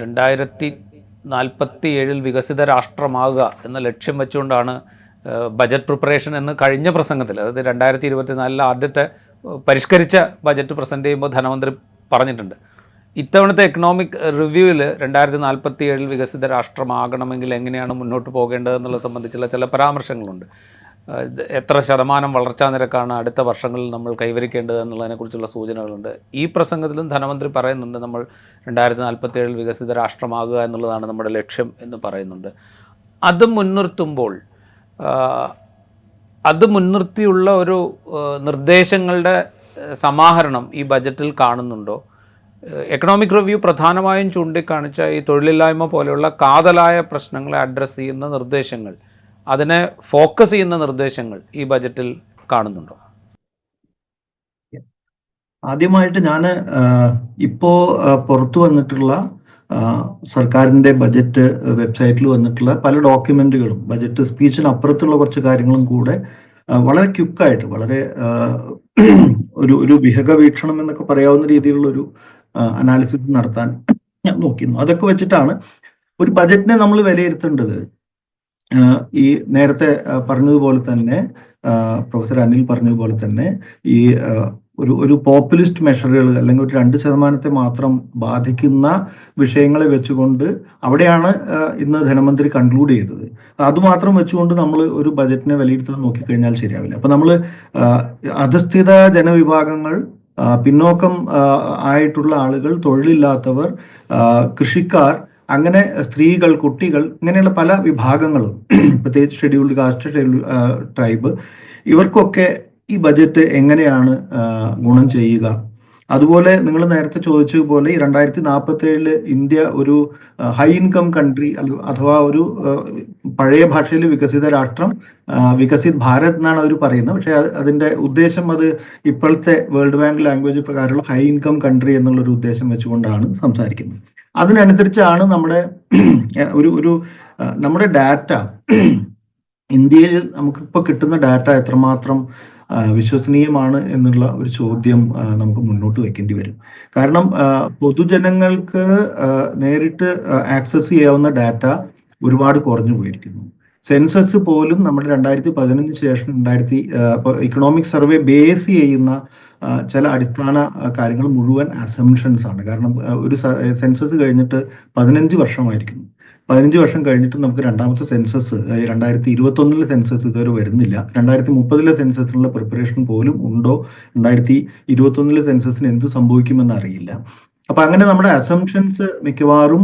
2047 വികസിത രാഷ്ട്രമാകുക എന്ന ലക്ഷ്യം വെച്ചുകൊണ്ടാണ് ബജറ്റ് പ്രിപ്പറേഷൻ എന്ന് കഴിഞ്ഞ പ്രസംഗത്തിൽ, അതായത് 2024 ആദ്യത്തെ പരിഷ്കരിച്ച ബജറ്റ് പ്രസൻറ്റ് ചെയ്യുമ്പോൾ ധനമന്ത്രി പറഞ്ഞിട്ടുണ്ട്. ഇത്തവണത്തെ എക്കണോമിക് റിവ്യൂവിൽ 2047 വികസിത രാഷ്ട്രമാകണമെങ്കിൽ എങ്ങനെയാണ് മുന്നോട്ട് പോകേണ്ടതെന്നുള്ളത് സംബന്ധിച്ചുള്ള ചില പരാമർശങ്ങളുണ്ട്. എത്ര ശതമാനം വളർച്ചാ നിരക്കാണ് അടുത്ത വർഷങ്ങളിൽ നമ്മൾ കൈവരിക്കേണ്ടത് എന്നുള്ളതിനെക്കുറിച്ചുള്ള സൂചനകളുണ്ട്. ഈ പ്രസംഗത്തിലും ധനമന്ത്രി പറയുന്നുണ്ട് നമ്മൾ 2047 വികസിത രാഷ്ട്രമാകുക എന്നുള്ളതാണ് നമ്മുടെ ലക്ഷ്യം എന്ന് പറയുന്നുണ്ട്. അത് മുൻനിർത്തിയുള്ള ഒരു നിർദ്ദേശങ്ങളുടെ സമാഹരണം ഈ ബജറ്റിൽ കാണുന്നുണ്ടോ? എക്കണോമിക് റിവ്യൂ പ്രധാനമായും ചൂണ്ടിക്കാണിച്ച ഈ തൊഴിലില്ലായ്മ പോലെയുള്ള കാതലായ പ്രശ്നങ്ങളെ അഡ്രസ്സ് ചെയ്യുന്ന നിർദ്ദേശങ്ങൾ, അതിനെ ഫോക്കസ് ചെയ്യുന്ന നിർദ്ദേശങ്ങൾ ഈ ബജറ്റിൽ കാണുന്നുണ്ടോ? ആദ്യമായിട്ട് ഞാൻ ഇപ്പോ പുറത്തു വന്നിട്ടുള്ള സർക്കാരിന്റെ ബജറ്റ് വെബ്സൈറ്റിൽ വന്നിട്ടുള്ള പല ഡോക്യുമെന്റുകളും ബജറ്റ് സ്പീച്ചിന് അപ്പുറത്തുള്ള കുറച്ച് കാര്യങ്ങളും കൂടെ വളരെ ക്വിക്കായിട്ട്, വളരെ ഒരു വിഹക വീക്ഷണം എന്നൊക്കെ പറയാവുന്ന രീതിയിലുള്ള ഒരു അനാലിസിസ് നടത്താൻ ഞാൻ നോക്കിയിരുന്നു. അതൊക്കെ വെച്ചിട്ടാണ് ഒരു ബജറ്റിനെ നമ്മൾ വിലയിരുത്തേണ്ടത്. ഈ നേരത്തെ പറഞ്ഞതുപോലെ തന്നെ, പ്രൊഫസർ അനിൽ പറഞ്ഞതുപോലെ തന്നെ, ഈ ഒരു പോപ്പുലിസ്റ്റ് മെഷറുകൾ അല്ലെങ്കിൽ ഒരു 2% മാത്രം ബാധിക്കുന്ന വിഷയങ്ങളെ വെച്ചുകൊണ്ട് അവിടെയാണ് ഇന്ന് ധനമന്ത്രി കൺക്ലൂഡ് ചെയ്തത്. അതുമാത്രം വെച്ചുകൊണ്ട് നമ്മൾ ഒരു ബജറ്റിനെ വിലയിരുത്താൻ നോക്കിക്കഴിഞ്ഞാൽ ശരിയാവില്ല. അപ്പൊ നമ്മൾ അധസ്ഥിത ജനവിഭാഗങ്ങൾ, പിന്നോക്കം ആയിട്ടുള്ള ആളുകൾ, തൊഴിലില്ലാത്തവർ, കൃഷിക്കാർ, അങ്ങനെ സ്ത്രീകൾ, കുട്ടികൾ, ഇങ്ങനെയുള്ള പല വിഭാഗങ്ങളും, പ്രത്യേകിച്ച് ഷെഡ്യൂൾഡ് കാസ്റ്റ്, ഷെഡ്യൂൾഡ് ട്രൈബ്, ഇവർക്കൊക്കെ ഈ ബജറ്റ് എങ്ങനെയാണ് ഗുണം ചെയ്യുക? അതുപോലെ നിങ്ങൾ നേരത്തെ ചോദിച്ചതുപോലെ 2047 ഇന്ത്യ ഒരു ഹൈ ഇൻകം കൺട്രി അഥവാ ഒരു പഴയ ഭാഷയിൽ വികസിത രാഷ്ട്രം, വികസിത് ഭാരത് എന്നാണ് അവർ പറയുന്നത്. പക്ഷെ അതിന്റെ ഉദ്ദേശം അത് ഇപ്പോഴത്തെ വേൾഡ് ബാങ്ക് ലാംഗ്വേജ് പ്രകാരമുള്ള ഹൈ ഇൻകം കൺട്രി എന്നുള്ളൊരു ഉദ്ദേശം വെച്ചുകൊണ്ടാണ് സംസാരിക്കുന്നത്. അതിനനുസരിച്ചാണ് നമ്മുടെ ഡാറ്റ, ഇന്ത്യയിൽ നമുക്കിപ്പോൾ കിട്ടുന്ന ഡാറ്റ എത്രമാത്രം വിശ്വസനീയമാണ് എന്നുള്ള ഒരു ചോദ്യം നമുക്ക് മുന്നോട്ട് വെക്കേണ്ടി വരും. കാരണം പൊതുജനങ്ങൾക്ക് നേരിട്ട് ആക്സസ് ചെയ്യാവുന്ന ഡാറ്റ ഒരുപാട് കുറഞ്ഞു പോയിരിക്കുന്നു. സെൻസസ് പോലും നമ്മുടെ 2015 ശേഷം ഇക്കണോമിക് സർവേ ബേസ് ചെയ്യുന്ന ചില അടിസ്ഥാന കാര്യങ്ങൾ മുഴുവൻ അസംഷൻസ് ആണ്. കാരണം ഒരു സെൻസസ് കഴിഞ്ഞിട്ട് 15 വർഷമായിരിക്കുന്നു. 15 വർഷം കഴിഞ്ഞിട്ട് നമുക്ക് രണ്ടാമത്തെ സെൻസസ് 2021 സെൻസസ് ഇതുവരെ വരുന്നില്ല. 2030 സെൻസസിനുള്ള പ്രിപ്പറേഷൻ പോലും ഉണ്ടോ? 2021 സെൻസസിന് എന്ത് സംഭവിക്കുമെന്ന് അറിയില്ല. അപ്പൊ അങ്ങനെ നമ്മുടെ അസംഷൻസ് മിക്കവാറും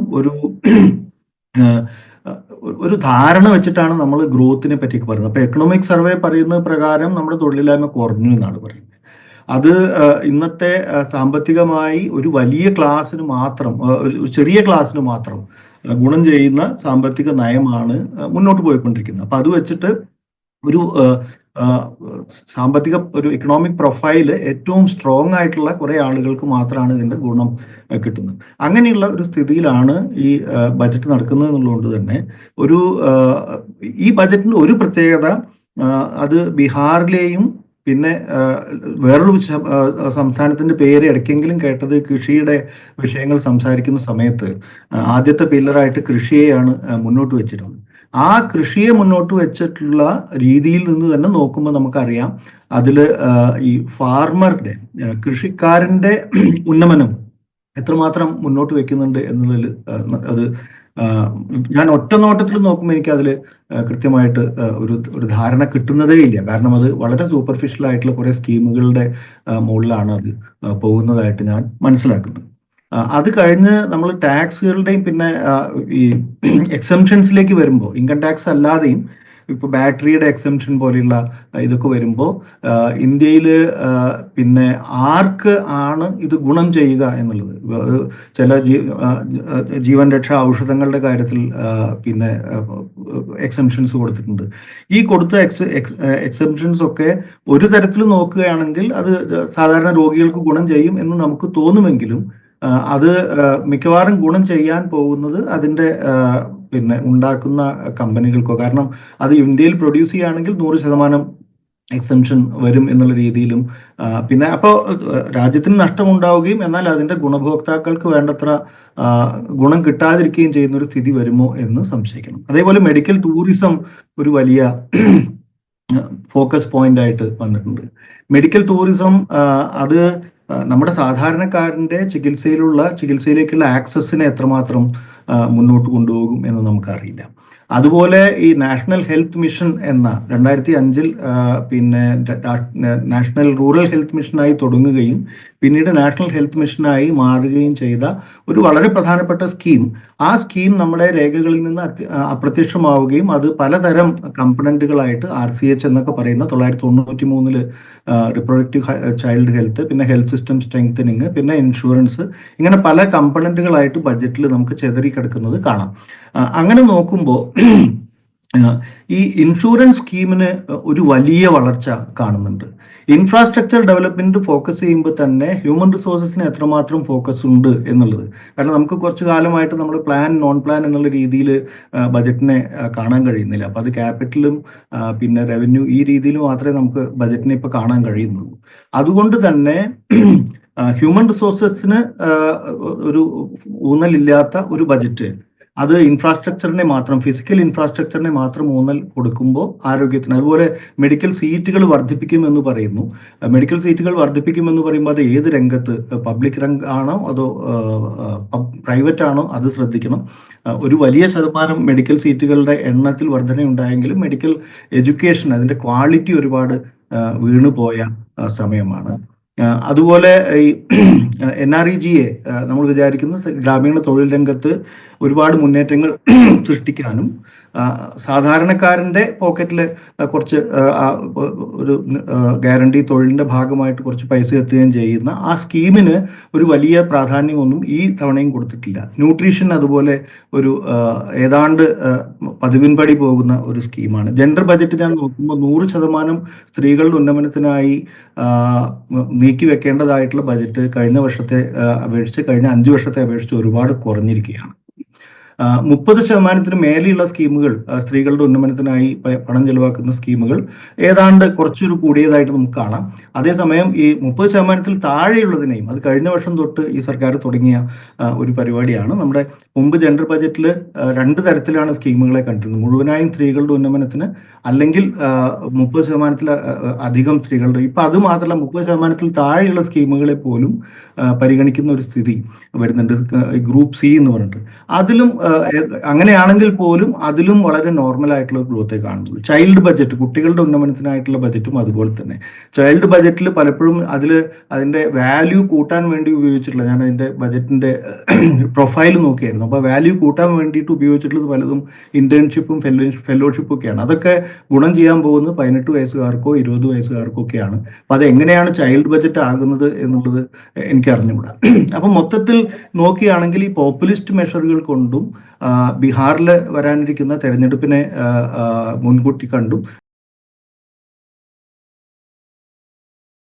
ഒരു ധാരണ വെച്ചിട്ടാണ് നമ്മൾ ഗ്രോത്തിനെ പറ്റിയൊക്കെ പറയുന്നത്. അപ്പൊ എക്കണോമിക് സർവേ പറയുന്നത് പ്രകാരം നമ്മുടെ തൊഴിലില്ലായ്മ കുറഞ്ഞു എന്നാണ് പറയുന്നത്. അത് ഇന്നത്തെ സാമ്പത്തികമായി ഒരു വലിയ ക്ലാസ്സിന് മാത്രം, ഒരു ചെറിയ ക്ലാസ്സിന് മാത്രം ഗുണം ചെയ്യുന്ന സാമ്പത്തിക നയമാണ് മുന്നോട്ട് പോയിക്കൊണ്ടിരിക്കുന്നത്. അപ്പൊ അത് വെച്ചിട്ട് ഒരു ഒരു ഇക്കണോമിക് പ്രൊഫൈല് ഏറ്റവും സ്ട്രോങ് ആയിട്ടുള്ള കുറെ ആളുകൾക്ക് മാത്രമാണ് ഇതിന്റെ ഗുണം കിട്ടുന്നത്. അങ്ങനെയുള്ള ഒരു സ്ഥിതിയിലാണ് ഈ ബജറ്റ് നടക്കുന്നത് എന്നുള്ളതുകൊണ്ട് തന്നെ ഈ ബജറ്റിന്റെ ഒരു പ്രത്യേകത, അത് ബീഹാറിലെയും പിന്നെ വേറൊരു സംസ്ഥാനത്തിന്റെ പേര് ഇടയ്ക്കെങ്കിലും കേട്ടത്, കൃഷിയുടെ വിഷയങ്ങൾ സംസാരിക്കുന്ന സമയത്ത് ആദ്യത്തെ പില്ലറായിട്ട് കൃഷിയെയാണ് മുന്നോട്ട് വെച്ചിരുന്നത്. ആ കൃഷിയെ മുന്നോട്ട് വെച്ചിട്ടുള്ള രീതിയിൽ നിന്ന് തന്നെ നോക്കുമ്പോൾ നമുക്കറിയാം അതില് ഈ ഫാർമറുടെ, കൃഷിക്കാരന്റെ ഉന്നമനം എത്രമാത്രം മുന്നോട്ട് വെക്കുന്നുണ്ട് എന്നുള്ളതിൽ അത് ഞാൻ ഒറ്റ നോട്ടത്തിൽ നോക്കുമ്പോൾ എനിക്ക് അതിൽ കൃത്യമായിട്ട് ഒരു ധാരണ കിട്ടുന്നതേ ഇല്ല. കാരണം അത് വളരെ സൂപ്പർഫിഷ്യൽ ആയിട്ടുള്ള കുറെ സ്കീമുകളുടെ മുകളിലാണ് അത് പോകുന്നതായിട്ട് ഞാൻ മനസ്സിലാക്കുന്നത്. അത് കഴിഞ്ഞ് നമ്മൾ ടാക്സുകളുടെയും പിന്നെ ഈ എക്സംഷൻസിലേക്ക് വരുമ്പോൾ, ഇൻകം ടാക്സ് അല്ലാതെയും ഇപ്പൊ ബാറ്ററിയുടെ എക്സംഷൻ പോലെയുള്ള ഇതൊക്കെ വരുമ്പോൾ ഇന്ത്യയിൽ പിന്നെ ആർക്ക് ആണ് ഇത് ഗുണം ചെയ്യുക എന്നുള്ളത്, ചില ജീവൻ രക്ഷാ ഔഷധങ്ങളുടെ കാര്യത്തിൽ പിന്നെ എക്സംഷൻസ് കൊടുത്തിട്ടുണ്ട്. ഈ കൊടുത്ത എക്സംഷൻസ് ഒക്കെ ഒരു തരത്തിൽ നോക്കുകയാണെങ്കിൽ അത് സാധാരണ രോഗികൾക്ക് ഗുണം ചെയ്യും എന്ന് നമുക്ക് തോന്നുമെങ്കിലും അത് മിക്കവാറും ഗുണം ചെയ്യാൻ പോകുന്നത് അതിന്റെ പിന്നെ ഉണ്ടാക്കുന്ന കമ്പനികൾക്കോ. കാരണം അത് ഇന്ത്യയിൽ പ്രൊഡ്യൂസ് ചെയ്യുകയാണെങ്കിൽ 100% എക്സംഷൻ വരും എന്നുള്ള രീതിയിലും പിന്നെ അപ്പോൾ രാജ്യത്തിന് നഷ്ടമുണ്ടാവുകയും എന്നാൽ അതിൻ്റെ ഗുണഭോക്താക്കൾക്ക് വേണ്ടത്ര ഗുണം കിട്ടാതിരിക്കുകയും ചെയ്യുന്ന ഒരു സ്ഥിതി വരുമോ എന്ന് സംശയിക്കണം. അതേപോലെ മെഡിക്കൽ ടൂറിസം ഒരു വലിയ ഫോക്കസ് പോയിന്റ് ആയിട്ട് വന്നിട്ടുണ്ട്. മെഡിക്കൽ ടൂറിസം അത് നമ്മുടെ സാധാരണക്കാരൻ്റെ ചികിത്സയിലേക്കുള്ള ആക്സസിനെ എത്രമാത്രം മുന്നോട്ട് കൊണ്ടുപോകും എന്ന് നമുക്കറിയില്ല. അതുപോലെ ഈ നാഷണൽ ഹെൽത്ത് മിഷൻ എന്ന 2005 പിന്നെ നാഷണൽ റൂറൽ ഹെൽത്ത് മിഷനായി തുടങ്ങുകയും പിന്നീട് നാഷണൽ ഹെൽത്ത് മിഷനായി മാറുകയും ചെയ്ത ഒരു വളരെ പ്രധാനപ്പെട്ട സ്കീം, ആ സ്കീം നമ്മുടെ രേഖകളിൽ നിന്ന് അപ്രത്യക്ഷമാവുകയും അത് പലതരം കമ്പണന്റുകളായിട്ട് RCH എന്നൊക്കെ പറയുന്ന 1993 റിപ്രൊഡക്റ്റീവ് ചൈൽഡ് ഹെൽത്ത്, പിന്നെ ഹെൽത്ത് സിസ്റ്റം സ്ട്രെങ്തനിങ്, പിന്നെ ഇൻഷുറൻസ്, ഇങ്ങനെ പല കമ്പണന്റുകളായിട്ട് ബഡ്ജറ്റിൽ നമുക്ക് ചെതറിക്കിടക്കുന്നത് കാണാം. അങ്ങനെ നോക്കുമ്പോൾ ഈ ഇൻഷുറൻസ് സ്കീമിന് ഒരു വലിയ വളർച്ച കാണുന്നുണ്ട്. ഇൻഫ്രാസ്ട്രക്ചർ ഡെവലപ്മെന്റ് ഫോക്കസ് ചെയ്യുമ്പോൾ തന്നെ ഹ്യൂമൻ റിസോഴ്സസിന് എത്രമാത്രം ഫോക്കസ് ഉണ്ട് എന്നുള്ളത്, കാരണം നമുക്ക് കുറച്ചു കാലമായിട്ട് നമ്മൾ പ്ലാൻ നോൺ പ്ലാൻ എന്നുള്ള രീതിയിൽ ബജറ്റിനെ കാണാൻ കഴിയുന്നില്ല. അപ്പം അത് ക്യാപിറ്റലും പിന്നെ റവന്യൂ ഈ രീതിയിൽ മാത്രമേ നമുക്ക് ബജറ്റിനെ ഇപ്പോൾ കാണാൻ കഴിയുന്നുള്ളൂ. അതുകൊണ്ട് തന്നെ ഹ്യൂമൻ റിസോഴ്സസിന് ഒരു ഊന്നലില്ലാത്ത ഒരു ബജറ്റ്, അത് ഇൻഫ്രാസ്ട്രക്ചറിനെ മാത്രം, ഫിസിക്കൽ ഇൻഫ്രാസ്ട്രക്ചറിനെ മാത്രം ഊന്നൽ കൊടുക്കുമ്പോൾ ആരോഗ്യത്തിന്, അതുപോലെ മെഡിക്കൽ സീറ്റുകൾ വർദ്ധിപ്പിക്കുമെന്ന് പറയുന്നു. മെഡിക്കൽ സീറ്റുകൾ വർദ്ധിപ്പിക്കുമെന്ന് പറയുമ്പോൾ അത് ഏത് രംഗത്ത്, പബ്ലിക് ആണോ അതോ പ്രൈവറ്റ് ആണോ, അത് ശ്രദ്ധിക്കണം. ഒരു വലിയ ശതമാനം മെഡിക്കൽ സീറ്റുകളുടെ എണ്ണത്തിൽ വർധനയുണ്ടായെങ്കിലും മെഡിക്കൽ എഡ്യൂക്കേഷൻ, അതിൻ്റെ ക്വാളിറ്റി ഒരുപാട് വീണുപോയ സമയമാണ്. അതുപോലെ ഈ NREGA നമ്മൾ വിചാരിക്കുന്ന ഗ്രാമീണ തൊഴിൽ രംഗത്ത് ഒരുപാട് മുന്നേറ്റങ്ങൾ സൃഷ്ടിക്കാനും സാധാരണക്കാരൻ്റെ പോക്കറ്റിൽ കുറച്ച് ഒരു ഗ്യാരണ്ടി തൊഴിലിൻ്റെ ഭാഗമായിട്ട് കുറച്ച് പൈസ എത്തുകയും ചെയ്യുന്ന ആ സ്കീമിന് ഒരു വലിയ പ്രാധാന്യമൊന്നും ഈ തവണയും കൊടുത്തിട്ടില്ല. ന്യൂട്രീഷൻ അതുപോലെ ഒരു ഏതാണ്ട് പതിവിൻപടി പോകുന്ന ഒരു സ്കീമാണ്. ജെൻഡർ ബജറ്റ് ഞാൻ നോക്കുമ്പോൾ 100% സ്ത്രീകളുടെ ഉന്നമനത്തിനായി നീക്കി വെക്കേണ്ടതായിട്ടുള്ള ബജറ്റ് കഴിഞ്ഞ വർഷത്തെ അപേക്ഷിച്ച്, കഴിഞ്ഞ 5 വർഷത്തെ അപേക്ഷിച്ച് ഒരുപാട് കുറഞ്ഞിരിക്കുകയാണ്. 30% മേലെയുള്ള സ്കീമുകൾ, സ്ത്രീകളുടെ ഉന്നമനത്തിനായി പണം ചെലവാക്കുന്ന സ്കീമുകൾ ഏതാണ്ട് കുറച്ചൊരു കൂടിയതായിട്ട് നമുക്ക് കാണാം. അതേസമയം ഈ 30% താഴെയുള്ളതിനെയും, അത് കഴിഞ്ഞ വർഷം തൊട്ട് ഈ സർക്കാർ തുടങ്ങിയ ഒരു പരിപാടിയാണ്. നമ്മുടെ മുമ്പ് ജെൻഡർ ബജറ്റിൽ 2 തരത്തിലാണ് സ്കീമുകളെ കണ്ടിരുന്നത്. മുഴുവനായും സ്ത്രീകളുടെ ഉന്നമനത്തിന്, അല്ലെങ്കിൽ 30% അധികം സ്ത്രീകളുടെ. ഇപ്പൊ അത് മാത്രമല്ല, 30% താഴെയുള്ള സ്കീമുകളെ പോലും പരിഗണിക്കുന്ന ഒരു സ്ഥിതി വരുന്നുണ്ട്, ഗ്രൂപ്പ് C എന്ന് പറഞ്ഞിട്ട്. അതിലും അങ്ങനെയാണെങ്കിൽ പോലും അതിലും വളരെ നോർമൽ ആയിട്ടുള്ള ഗ്രോത്തേ കാണുന്നുള്ളൂ. ചൈൽഡ് ബജറ്റ്, കുട്ടികളുടെ ഉന്നമനത്തിനായിട്ടുള്ള ബജറ്റും അതുപോലെ തന്നെ. ചൈൽഡ് ബജറ്റിൽ പലപ്പോഴും അതിന്റെ വാല്യൂ കൂട്ടാൻ വേണ്ടി ഉപയോഗിച്ചിട്ടുള്ള, ഞാൻ അതിന്റെ ബജറ്റിന്റെ പ്രൊഫൈൽ നോക്കിയായിരുന്നു. അപ്പോൾ വാല്യൂ കൂട്ടാൻ വേണ്ടിയിട്ട് ഉപയോഗിച്ചിട്ടുള്ളത് പലതും ഇന്റേൺഷിപ്പും ഫെലോഷിപ്പും ഒക്കെയാണ്. അതൊക്കെ ഗുണം ചെയ്യാൻ പോകുന്നത് 18 വയസ്സുകാർക്കോ 20 വയസ്സുകാർക്കോ ഒക്കെയാണ്. അപ്പൊ അത് എങ്ങനെയാണ് ചൈൽഡ് ബജറ്റ് ആകുന്നത് എന്നുള്ളത് എനിക്ക് അറിഞ്ഞുകൂടാ. അപ്പൊ മൊത്തത്തിൽ നോക്കുകയാണെങ്കിൽ ഈ പോപ്പുലിസ്റ്റ് മെഷറുകൾ കൊണ്ടും ബീഹാറിൽ വരാനിരിക്കുന്ന തെരഞ്ഞെടുപ്പിനെ മുൻകൂട്ടി കണ്ടും